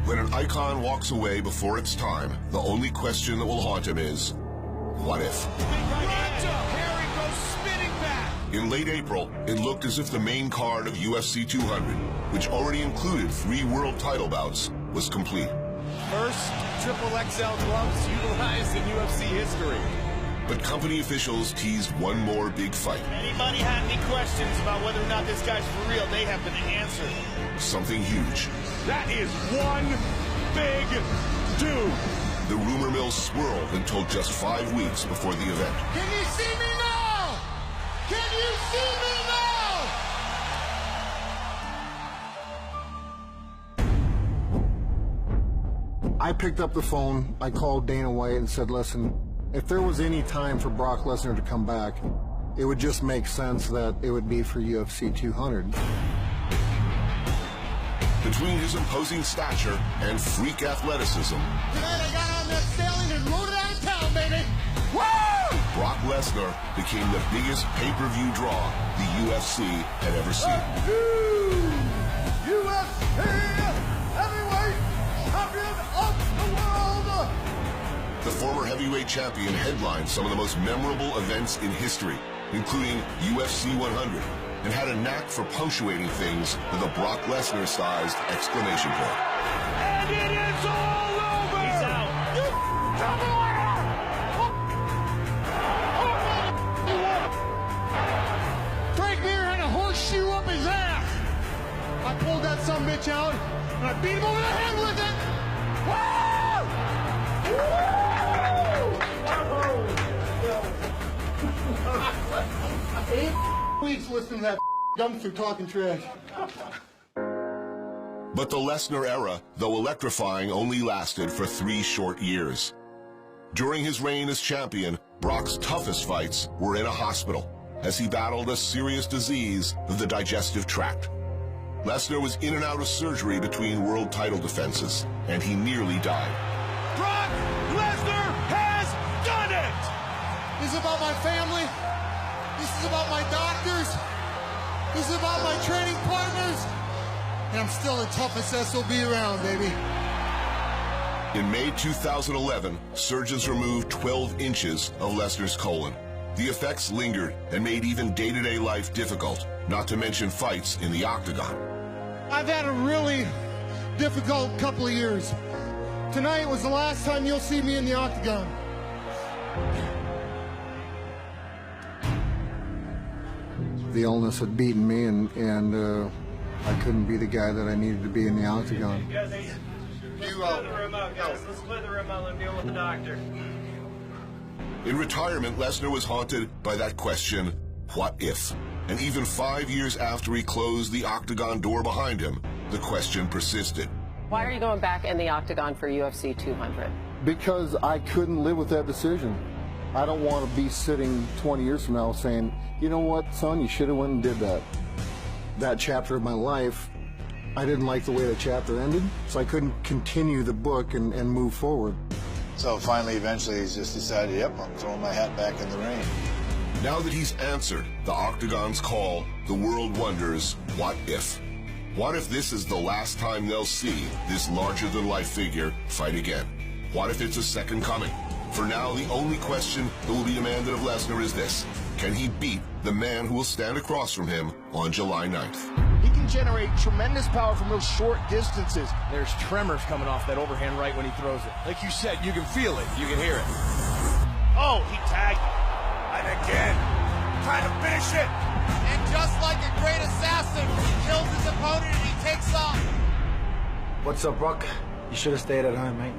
When an icon walks away before its time, the only question that will haunt him is, what if? Harry goes spinning back. In late April, it looked as if the main card of UFC 200, which already included 3 world title bouts, was complete. First triple XL gloves utilized in UFC history. But company officials teased one more big fight. Anybody had any questions about whether or not this guy's for real, they have been answered. Something huge. That is one big dude. The rumor mill swirled until just 5 weeks before the event. Can you see me now? Can you see me now? I picked up the phone, I called Dana White and said, listen, if there was any time for Brock Lesnar to come back, it would just make sense that it would be for UFC 200. Between his imposing stature and freak athleticism, Tonight I got on that sailing and rode it out of town, baby. Woo! Brock Lesnar became the biggest pay-per-view draw the UFC had ever seen. UFC heavyweight champion of the world! The former heavyweight champion headlined some of the most memorable events in history, including UFC 100, and had a knack for punctuating things with a Brock Lesnar-sized exclamation point. And it is all over! He's out. Frank Mir had a horseshoe up his ass. I pulled that sumbitch out, and I beat him over the head with it. Woo! Weeks listening to that dumpster talking trash. But the Lesnar era, though electrifying, only lasted for 3 short years. During his reign as champion, Brock's toughest fights were in a hospital, as he battled a serious disease of the digestive tract. Lesnar was in and out of surgery between world title defenses, and he nearly died. Brock Lesnar has done it! This is about my family. This is about my doctors. This is about my training partners. And I'm still the toughest SOB around, baby. In May 2011, surgeons removed 12 inches of Lesnar's colon. The effects lingered and made even day-to-day life difficult, not to mention fights in the octagon. I've had a really difficult couple of years. Tonight was the last time you'll see me in the octagon. The illness had beaten me, and I couldn't be the guy that I needed to be in the octagon. Let's clear the room out, guys. Let's clear the room out and deal with the doctor. In retirement, Lesnar was haunted by that question, what if? And even 5 years after he closed the octagon door behind him, the question persisted. Why are you going back in the octagon for UFC 200? Because I couldn't live with that decision. I don't want to be sitting 20 years from now saying, you know what, son, you should have went and did that. That chapter of my life, I didn't like the way that chapter ended, so I couldn't continue the book and move forward. So finally, eventually, he's just decided, yep, I'm throwing my hat back in the ring. Now that he's answered the octagon's call, the world wonders, what if? What if this is the last time they'll see this larger-than-life figure fight again? What if it's a second coming? For now, the only question that will be demanded of Lesnar is this: can he beat the man who will stand across from him on July 9th? He can generate tremendous power from those short distances. There's tremors coming off that overhand right when he throws it. Like you said, you can feel it. You can hear it. Oh, he tagged. And again, trying to finish it. And just like a great assassin, he kills his opponent and he takes off. What's up, Brock? You should have stayed at home, mate.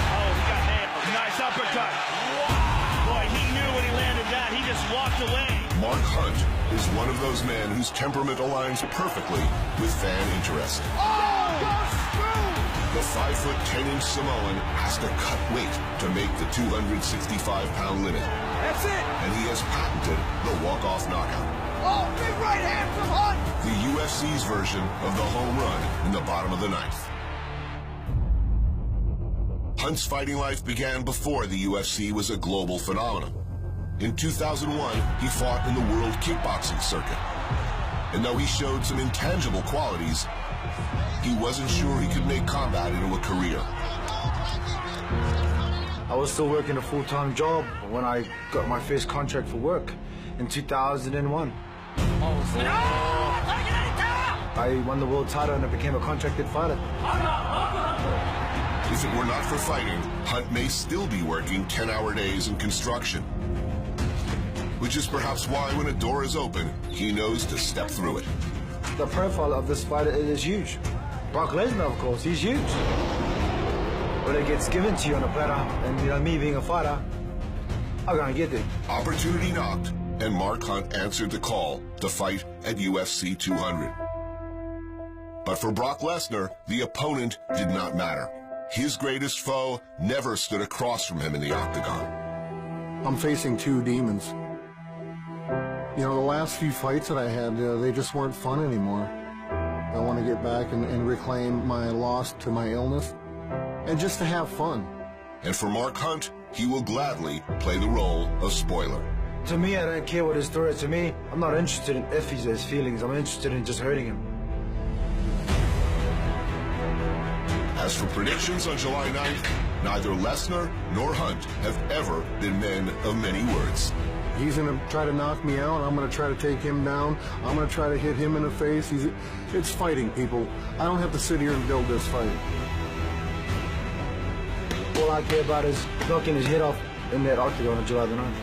Oh, he got nailed. Nice uppercut. Wow. Boy, he knew when he landed that. He just walked away. Mark Hunt is one of those men whose temperament aligns perfectly with fan interest. Oh, goes through. The 5'10" Samoan has to cut weight to make the 265-pound limit. That's it. And he has patented the walk-off knockout. Oh, big right hand from Hunt. The UFC's version of the home run in the bottom of the ninth. Hunt's fighting life began before the UFC was a global phenomenon. In 2001, he fought in the world kickboxing circuit. And though he showed some intangible qualities, he wasn't sure he could make combat into a career. I was still working a full-time job when I got my first contract for work in 2001. I won the world title and I became a contracted fighter. If it were not for fighting, Hunt may still be working 10-hour days in construction. Which is perhaps why when a door is open, he knows to step through it. The profile of this fighter is huge. Brock Lesnar, of course, he's huge. When it gets given to you on a platter, and me being a fighter, I'm gonna get it. Opportunity knocked, and Mark Hunt answered the call to fight at UFC 200. But for Brock Lesnar, the opponent did not matter. His greatest foe never stood across from him in the octagon. I'm facing two demons. The last few fights that I had, they just weren't fun anymore. I want to get back and reclaim my loss to my illness, and just to have fun. And for Mark Hunt, he will gladly play the role of spoiler. To me, I don't care what his story is. To me, I'm not interested in if he's his feelings. I'm interested in just hurting him. As for predictions on July 9th, neither Lesnar nor Hunt have ever been men of many words. He's going to try to knock me out. I'm going to try to take him down. I'm going to try to hit him in the face. It's fighting, people. I don't have to sit here and build this fight. All I care about is knocking his head off in that octagon on July the 9th.